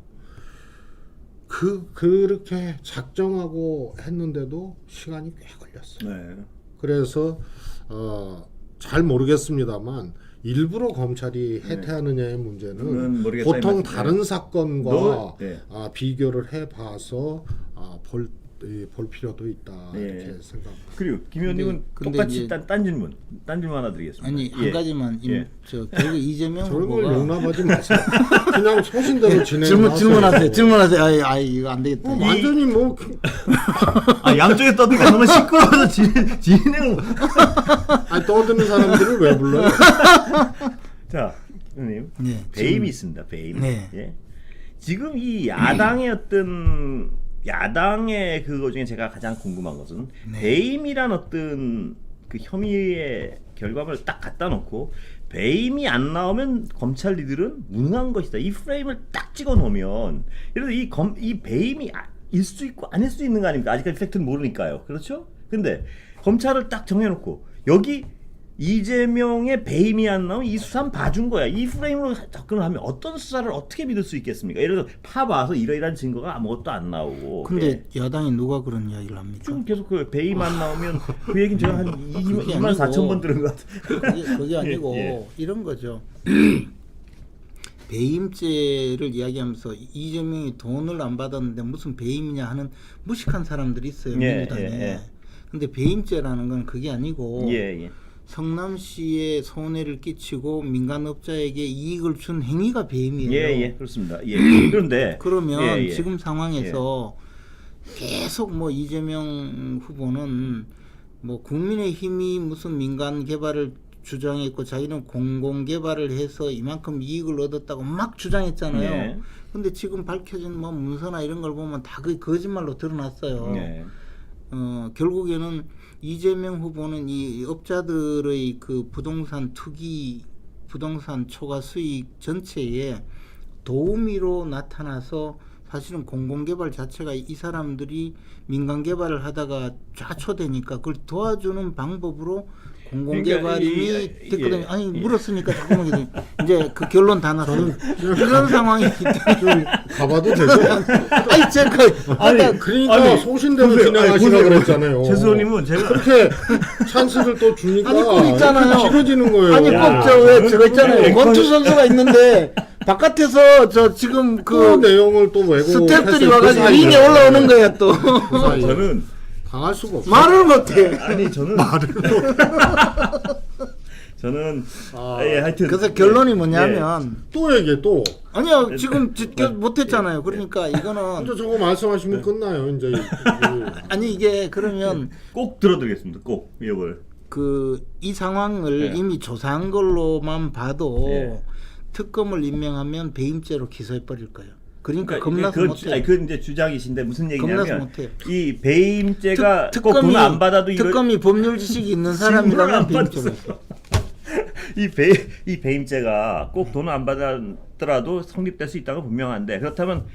그렇게 작정하고 했는데도 시간이 꽤 걸렸어요. 네. 그래서 잘 모르겠습니다만 일부러 검찰이 해태하느냐의 문제는 모르겠다, 보통 이 다른 말씀. 사건과 네. 비교를 해봐서 볼 필요도 있다 네. 이렇게 생각합니다. 그리고 김 의원님은 근데 똑같이 이제- 딴 질문 하나 드리겠습니다. 아니 한 예. 가지만 예. 결국 이재명 저런 걸 후보가 용납하지 마세요. 그냥 소신대로 진행하세요. 질문하세요. 이거 안 되겠다. 완전히 뭐 양쪽에 떠들고 너무 시끄러워서 진행을 떠드는 사람들을 왜 불러요? 자, 의원님 네, 배임이 있습니다. 배임. 네. 예. 지금 이 야당의 그거 중에 제가 가장 궁금한 것은 배임이란 어떤 그 혐의의 결과물을 딱 갖다 놓고 배임이 안 나오면 검찰 리들은 무능한 것이다. 이 프레임을 딱 찍어 놓으면 예를 들어 이 배임이 일 수 있고 아닐 수 있는 거 아닙니까? 아직까지 팩트는 모르니까요. 그렇죠? 근데 검찰을 딱 정해놓고 여기 이재명의 배임이 안 나오면 이 수사는 봐준 거야. 이 프레임으로 접근을 하면 어떤 수사를 어떻게 믿을 수 있겠습니까? 예를 들어 파봐서 이러이러한 증거가 아무것도 안 나오고. 근데 야당이 누가 그런 이야기를 합니까? 지금 계속 그 배임 안 나오면 그 얘기는 제가 한 그게 2만 4천 아니고. 번 들은 것 같아요. 그게 아니고 예. 이런 거죠. 배임죄를 이야기하면서 이재명이 돈을 안 받았는데 무슨 배임이냐 하는 무식한 사람들이 있어요. 민주당에. 근데 배임죄라는 건 그게 아니고 예. 성남시에 손해를 끼치고 민간업자에게 이익을 준 행위가 배임이에요. 예, 그렇습니다. 예. 그런데 그러면 지금 상황에서 계속 뭐 이재명 후보는 뭐 국민의힘이 무슨 민간 개발을 주장했고 자기는 공공 개발을 해서 이만큼 이익을 얻었다고 막 주장했잖아요. 네. 근데 지금 밝혀진 뭐 문서나 이런 걸 보면 다 그 거짓말로 드러났어요. 네. 결국에는 이재명 후보는 이 업자들의 그 부동산 투기, 부동산 초과 수익 전체에 도우미로 나타나서 사실은 공공개발 자체가 이 사람들이 민간 개발을 하다가 좌초되니까 그걸 도와주는 방법으로 공공개발이 됐거든요. 아니 물었으니까 조금만 이제 그 결론 다 났어요. 이런 상황이기 때문에 가봐도 되죠? 아니 제가 그러니까 소신대로 진행하시라고 그랬잖아요. 최수호님은 제가 그렇게 찬스를 또 주니까 아니 꼭 있잖아요. 싫어지는 거예요. 아니 꼭 왜 저거 있잖아요. 권투 선수가 있는데 바깥에서 저 지금 그 그 내용을 또 왜곡 스태프들이 와가지고 링에 올라오는 거야 또. 저는 당할 수가 없어. 말을 못해. 아니 저는 저는 하여튼 그래서 결론이 뭐냐면 또 얘기해 또. 아니요 지금 못했잖아요. 그러니까 이거는 이제 저거 말씀하시면 끝나요. 이제 아니 이게 그러면 꼭 들어드리겠습니다. 꼭 이걸 그 이 상황을 이미 조사한 걸로만 봐도 특검을 임명하면 배임죄로 기소해 버릴 거예요. 그러니까 겁나서 못해. 그 이제 주장이신데 무슨 겁나서 얘기냐면 못해. 이 배임죄가 꼭 돈 안 받아도 이걸 특검이 법률 지식이 있는 사람이라면 배임죄로. 이 배임죄가 꼭 돈을 안 받았더라도 성립될 수 있다고 분명한데 그렇다면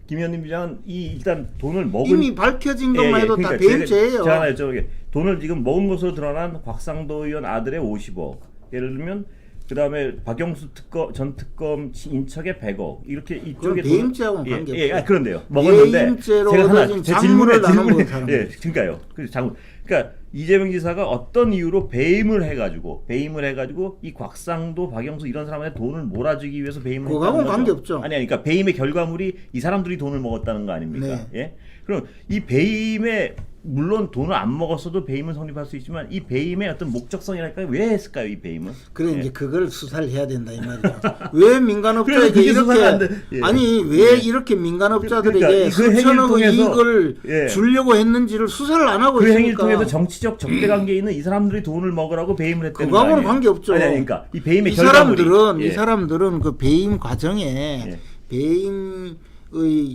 김현민 부장은 일단 돈을 먹은 이미 밝혀진 것만 해도 다 배임죄예요. 제가 하나 여쭤볼게요. 돈을 지금 먹은 것으로 드러난 곽상도 의원 아들의 50억 예를 들면 그 다음에 박영수 전 특검 인척의 100억 이렇게 이쪽에 배임죄하고는 관계없어요. 그런데요. 먹었는데 배임죄로 제가 하나 얻어진 장물을 나눈 거잖아요. 그러니까요. 그러니까 이재명 지사가 어떤 이유로 배임을 해가지고 이 곽상도, 박영수 이런 사람한테 돈을 몰아주기 위해서 배임을 했다는 그거하고는 거죠. 관계없죠. 그러니까 배임의 결과물이 이 사람들이 돈을 먹었다는 거 아닙니까? 네. 예? 그럼 이 배임에 물론 돈을 안 먹었어도 배임은 성립할 수 있지만 이 배임의 어떤 목적성이랄까요? 왜 했을까요? 이 배임은? 그래 이제 그걸 수사를 해야 된다 이 말이죠. 왜 민간업자에게 그게 수사가 안 돼. 이렇게 아니 왜 이렇게 민간업자들에게 그러니까 그 수천억의 행위를 이익을 주려고 했는지를 수사를 안 하고 그 있으니까 행위를 통해서 정치적 적대관계에 있는 이 사람들이 돈을 먹으라고 배임을 했다는 거 그거하고는 아니에요? 관계없죠. 그러니까 이 배임의 이 결과물이 사람들은 그 배임 과정에 배임의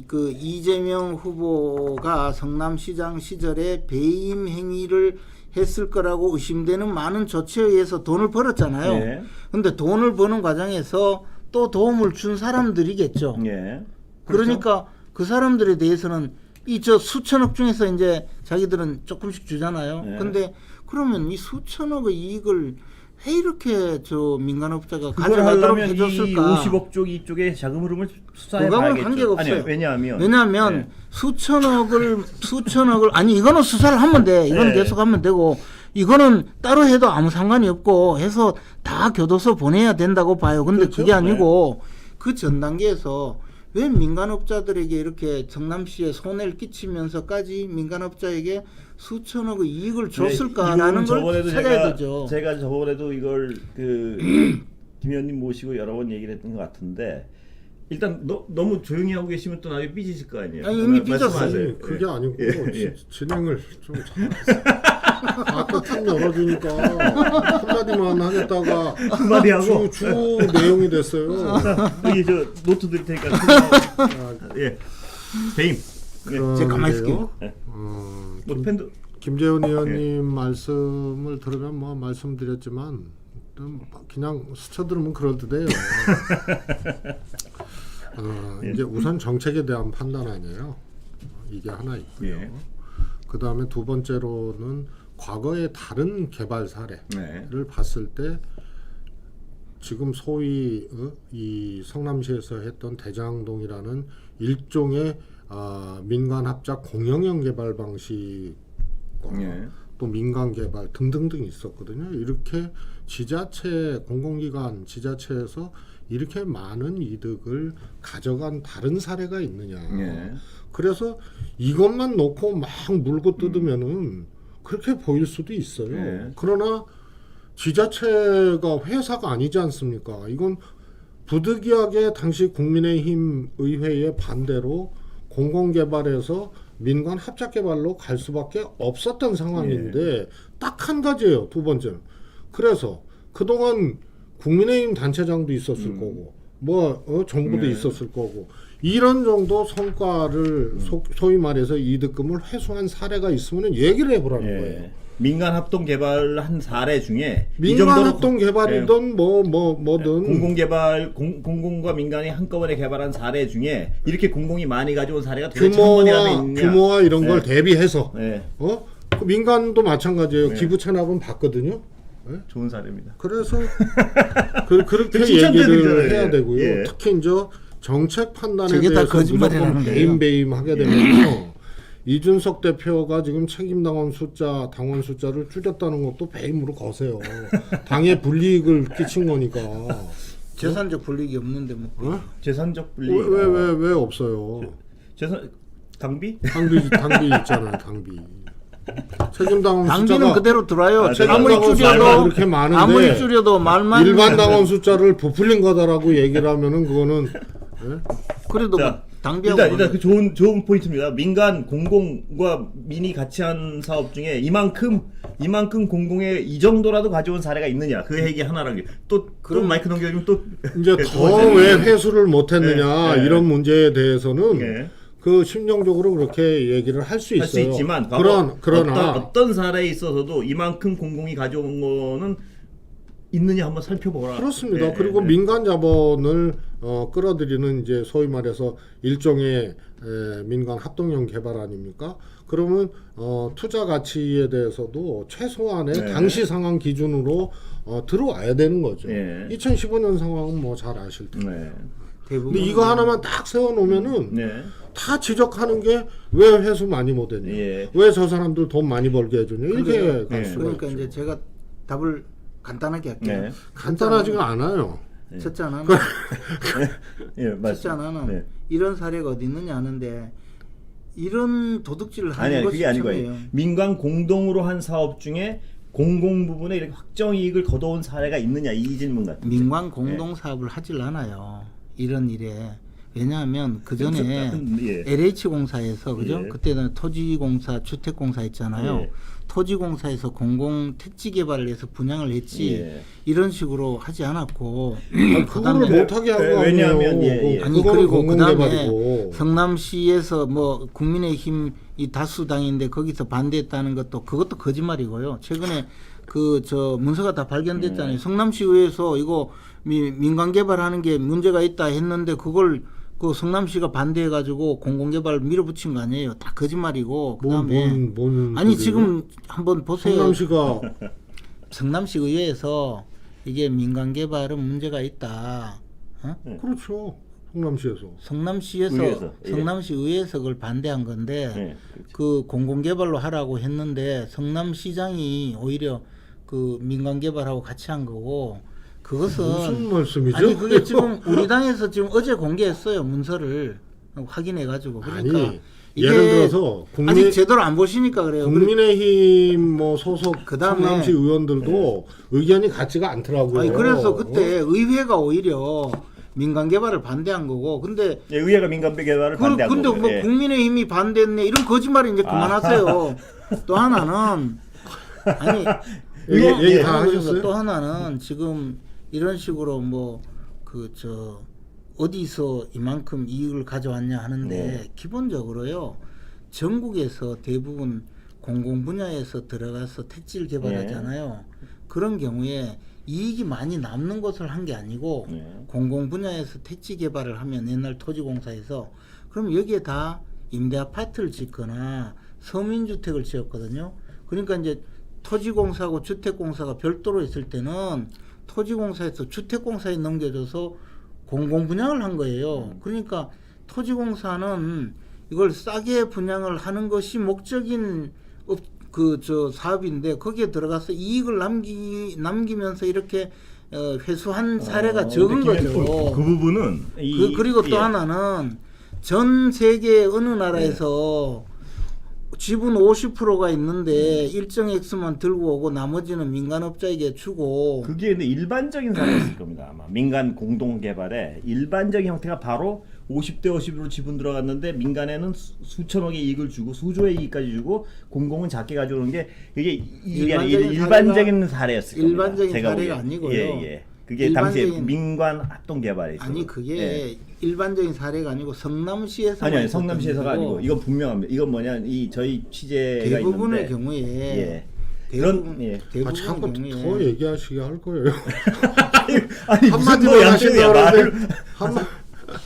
그 이재명 후보가 성남시장 시절에 배임 행위를 했을 거라고 의심되는 많은 조치에 의해서 돈을 벌었잖아요. 근데 돈을 버는 과정에서 또 도움을 준 사람들이겠죠. 그렇죠? 그러니까 그 사람들에 대해서는 이 저 수천억 중에서 이제 자기들은 조금씩 주잖아요. 근데 그러면 이 수천억의 이익을 왜 이렇게 저 민간업자가 가져가도록 해줬을까? 이 50억 쪽 이쪽에 자금 흐름을 수사해 그거하고는 봐야겠죠. 관계가 없어요. 아니, 왜냐하면 수천억을 아니 이거는 수사를 하면 돼. 이거는 계속 하면 되고 이거는 따로 해도 아무 상관이 없고 해서 다 교도소 보내야 된다고 봐요. 근데 그렇죠? 그게 아니고 그 전 단계에서 왜 민간업자들에게 이렇게 성남시에 손해를 끼치면서까지 민간업자에게 수천억의 이익을 줬을까라는 걸 찾아야 되죠. 제가 저번에도 이걸 그 김 의원님 모시고 여러 번 얘기를 했던 것 같은데 일단 너무 조용히 하고 계시면 또 나중에 삐지실 거 아니에요. 아니, 이미 삐졌어요. 아니, 그게 아니고 진행을 좀 아까 틈 열어주니까 한마디만 하겠다가 한마디 하고 주 내용이 됐어요. 여기 저 노트 드릴 테니까 배임. 제가 가만히 있을게요. 뭐 펜도 김재훈 의원님 말씀을 들으면 뭐 말씀드렸지만 그냥 스쳐들으면 그럴듯해요. 이제 우선 정책에 대한 판단 아니에요. 이게 하나 있고요. 그 다음에 두 번째로는 과거의 다른 개발 사례를 봤을 때 지금 소위 이 성남시에서 했던 대장동이라는 일종의 민간 합작 공영형 개발 방식과 또 민간 개발 등등등 있었거든요. 이렇게 공공기관 지자체에서 이렇게 많은 이득을 가져간 다른 사례가 있느냐. 그래서 이것만 놓고 막 물고 뜯으면은 그렇게 보일 수도 있어요. 그러나 지자체가 회사가 아니지 않습니까? 이건 부득이하게 당시 국민의힘 의회의 반대로 공공개발에서 민간 합작개발로 갈 수밖에 없었던 상황인데 딱 한 가지예요. 두 번째는. 그래서 그동안 국민의힘 단체장도 있었을 거고 정부도 있었을 거고 이런 정도 성과를 소위 말해서 이득금을 회수한 사례가 있으면 얘기를 해보라는 거예요. 민간 합동 개발한 사례 중에 민간 합동 개발이든 뭐든 공공과 민간이 한꺼번에 개발한 사례 중에 이렇게 공공이 많이 가져온 사례가 도대체 한 번이라도 있느냐? 규모와 이런 걸 대비해서 네. 그 민간도 마찬가지예요. 기부 체납은 받거든요. 네? 좋은 사례입니다. 그래서 그렇게 얘기를 해야 되고요. 특히 이제 정책 판단에 대해서 무조건 배임하게 되면요. 이준석 대표가 지금 책임당원 당원 숫자를 줄였다는 것도 배임으로 거세요. 당에 불이익을 끼친 거니까. 재산적 불이익이 없는데 뭐. 재산적 불이익. 왜 없어요? 당비? 당비 있잖아요. 당비. 책임당원 당비는 숫자가 그대로 들어요. 아무리 줄여도 말만 일반 당원 숫자를 부풀린 거다라고 얘기를 하면은 그거는 그래도 당비하고 일단 그 좋은 포인트입니다. 민간 공공과 민이 같이 한 사업 중에 이만큼 공공의 이 정도라도 가져온 사례가 있느냐 그 얘기 하나랑 또 마이크 넘겨주면 또 이제 더 왜 회수를 못했느냐 이런 문제에 대해서는 그 심정적으로 그렇게 얘기를 할 수 있어요. 있지만 그러나 어떤 사례에 있어서도 이만큼 공공이 가져온 거는 있느냐 한번 살펴보라. 그렇습니다. 그리고 민간 자본을 끌어들이는 이제 소위 말해서 일종의 민간 합동형 개발 아닙니까? 그러면 투자 가치에 대해서도 최소한의 당시 상황 기준으로 들어와야 되는 거죠. 2015년 상황은 뭐 잘 아실 텐데. 근데 이거 하나만 딱 세워놓으면은 다 지적하는 게 왜 회수 많이 못했냐, 왜 저 사람들 돈 많이 벌게 해주냐 이렇게 갈 수가 그러니까 있죠. 이제 제가 답을 간단하게 할게요. 간단하지가 않아요. 첫째 하나는 첫째 하나는 이런 사례가 어디 있느냐 하는데 이런 도둑질을 하는 것이 그게 아니고요. 처음이에요. 민간 공동으로 한 사업 중에 공공 부분에 이렇게 확정 이익을 거둬온 사례가 있느냐 이 질문 같은. 민간 공동 사업을 하질 않아요. 이런 일에. 왜냐하면 그 전에 LH공사에서 그죠? 그때는 토지공사, 주택공사 있잖아요. 토지공사에서 공공 택지 개발을 해서 분양을 했지 이런 식으로 하지 않았고 그거를 못하게 한 거 왜냐하면 아니 그리고 그다음에 성남시에서 뭐 국민의힘 이 다수당인데 거기서 반대했다는 것도 그것도 거짓말이고요. 최근에 그 저 문서가 다 발견됐잖아요. 성남시의회에서 이거 민간 개발하는 게 문제가 있다 했는데 그걸 그 성남시가 반대해가지고 공공개발 밀어붙인 거 아니에요. 다 거짓말이고 그다음에 아니 지금 한번 보세요. 성남시 의회에서 이게 민간 개발은 문제가 있다. 그렇죠. 성남시 의회에서 그걸 반대한 건데 그 공공개발로 하라고 했는데 성남시장이 오히려 그 민간 개발하고 같이 한 거고. 그것은 무슨 말씀이죠? 아니 그게 지금 우리 당에서 지금 어제 공개했어요. 문서를 확인해 가지고. 그러니까 아니, 예를 들어서 아직 제대로 안 보시니까 그래요. 국민의힘 뭐 소속 성남시 의원들도 의견이 같지가 않더라고요. 아니, 그래서 그때 의회가 오히려 민간 개발을 반대한 거고. 근데 의회가 민간 개발을 반대한 거고. 근데 뭐 국민의힘이 반대했네. 이런 거짓말 이제 그만하세요. 또 하나는 아니 얘기 다 하셨어요? 또 하나는 지금 이런 식으로 뭐 그 저 어디서 이만큼 이익을 가져왔냐 하는데 기본적으로요 전국에서 대부분 공공 분야에서 들어가서 택지를 개발하잖아요. 그런 경우에 이익이 많이 남는 것을 한 게 아니고 공공 분야에서 택지 개발을 하면 옛날 토지공사에서 그럼 여기에 다 임대 아파트를 짓거나 서민주택을 지었거든요. 그러니까 이제 토지공사하고 주택공사가 별도로 있을 때는 토지공사에서 주택공사에 넘겨줘서 공공분양을 한 거예요. 그러니까 토지공사는 이걸 싸게 분양을 하는 것이 목적인 그 저 사업인데 거기에 들어가서 이익을 남기면서 이렇게 회수한 사례가 적은 거죠. 그 부분은 그리고 또 하나는 전 세계 어느 나라에서 지분 50%가 있는데 일정 액수만 들고 오고 나머지는 민간업자에게 주고 그게 근데 일반적인 사례였을 겁니다. 아마 민간 공동 개발의 일반적인 형태가 바로 50대 50으로 지분 들어갔는데 민간에는 수천억의 이익을 주고 수조의 이익까지 주고 공공은 작게 가져오는 게 이게 일반적인 사례였을 겁니다. 일반적인 제가 사례가 보기엔. 아니고요. 그게 당시에 일반적인- 민관 합동 개발에 있어요. 아니 그게 예. 일반적인 사례가 아니고 성남시에서 아니 성남시에서가 아니고 이건 분명합니다. 이건 뭐냐 이 저희 취재가 대부분의 있는데 경우에 예. 대부분 예. 아, 대부분의 자꾸 경우에 더 얘기하시게 할 거예요. 아니 무슨 한마디만 뭐 양쪽이야 하시더라도 말을. 한마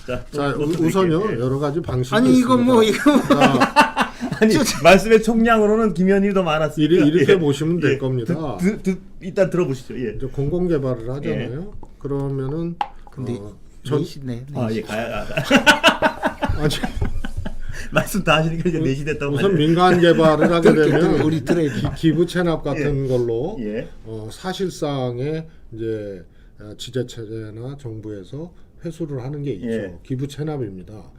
자, 자 또 우선요 드릴게요. 예. 여러 가지 방식이 아니 이거 뭐 있습니다. 이거 자, 아니 말씀의 총량으로는 김현일이 더 많았으니까 이렇게 예. 보시면 될 예. 겁니다. 일단 들어보시죠. 예. 이제 공공 개발을 하잖아요. 그러면은 근데 전 네. 아, 예, 가야. 아니, 말씀 다 하시니까 이제 4시 됐다고. 우선 민간 개발을 하게 되면 우리 들어야 기부 체납 같은 걸로 예. 사실상의 이제 지자체나 정부에서 회수를 하는 게 있죠. 예. 기부 체납입니다.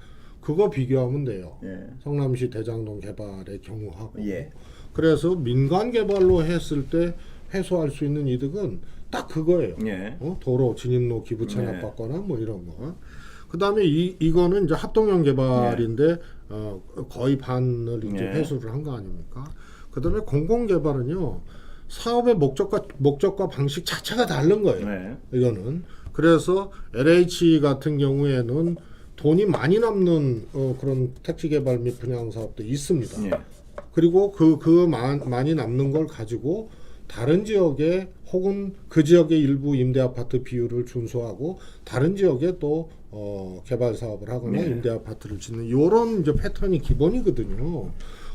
그거 비교하면 돼요. 예. 성남시 대장동 개발의 경우하고. 예. 그래서 민간 개발로 했을 때 회수할 수 있는 이득은 딱 그거예요. 예. 도로 진입로 기부 체납 받거나 뭐 이런 거. 그다음에 이거는 이제 합동형 개발인데 거의 반을 이제 예. 회수를 한 거 아닙니까? 그다음에 공공 개발은요. 사업의 목적과 방식 자체가 다른 거예요. 네. 이거는 그래서 LH 같은 경우에는 돈이 많이 남는 그런 택지 개발 및 분양 사업도 있습니다. 예. 그리고 많이 남는 걸 가지고 다른 지역에 혹은 그 지역의 일부 임대 아파트 비율을 준수하고 다른 지역에 또 개발 사업을 하거나 네. 임대 아파트를 짓는 이런 이제 패턴이 기본이거든요.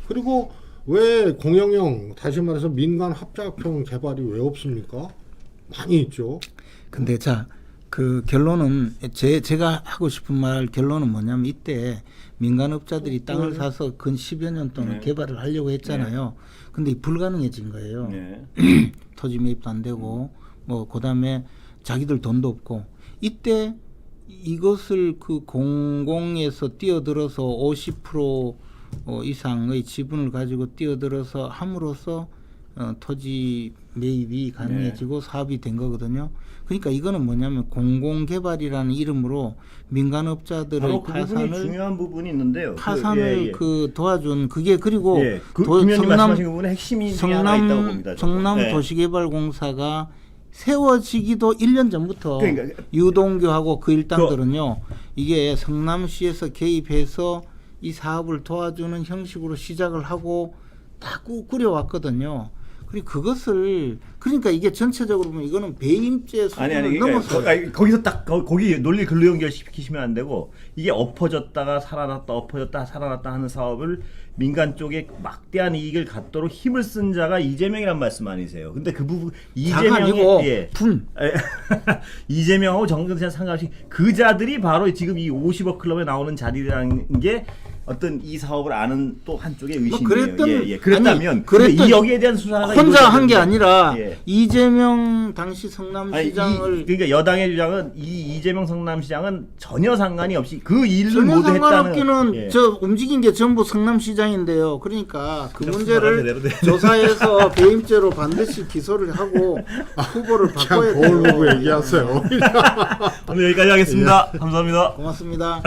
그리고 왜 공영형 다시 말해서 민간 합작형 개발이 왜 없습니까? 많이 있죠. 근데 자, 그 결론은 제가 하고 싶은 말 결론은 뭐냐면 이때 민간업자들이 땅을 사서 근 10여 년 동안 네. 개발을 하려고 했잖아요. 근데 불가능해진 거예요. 예. 토지 매입도 안 되고 뭐 그다음에 자기들 돈도 없고 이때 이것을 그 공공에서 뛰어들어서 50% 이상의 지분을 가지고 뛰어들어서 함으로써 토지 매입이 가능해지고 사업이 된 거거든요. 그러니까 이거는 뭐냐면 공공개발이라는 이름으로 민간업자들의 바로 그 부분이 파산을 중요한 부분이 있는데요. 파산을 그 도와준 그게 그리고 예. 김현님 말씀하신 부분의 핵심이 중에 하나 있다고 봅니다. 저는. 성남 예. 도시개발공사가 세워지기도 1년 전부터 그러니까 유동규하고 그 일당들은요. 이게 성남시에서 개입해서 이 사업을 도와주는 형식으로 시작을 하고 다 꾸려왔거든요. 그리고 그것을 그러니까 이게 전체적으로 보면 이거는 배임죄 수준을 넘어서요. 거기서 딱 거기 논리 글로 연결시키시면 안 되고 이게 엎어졌다가 살아났다 엎어졌다 살아났다 하는 사업을 민간 쪽에 막대한 이익을 갖도록 힘을 쓴 자가 이재명이란 말씀 아니세요? 근데 그 부분 자가 아니고 예. 분 이재명하고 정경심 상관없이 그 자들이 바로 지금 이 50억 클럽에 나오는 자리라는 게 어떤 이 사업을 아는 또 한쪽의 의심이에요. 그랬다면 아니, 근데 이 여기에 대한 수사가 혼자 한 게 아니라 예. 이재명 당시 성남시장을 그러니까 여당의 주장은 이 이재명 성남시장은 전혀 상관이 없이 그 일을 전혀 모두 상관없기는 했다는 저 움직인 게 전부 성남시장인데요. 그러니까 그 문제를 대로 돼. 조사해서 배임죄로 반드시 기소를 하고 후보를 바꿔야 그냥 거울 보고 돼요. 얘기하세요. 오늘 여기까지 하겠습니다. 감사합니다. 고맙습니다.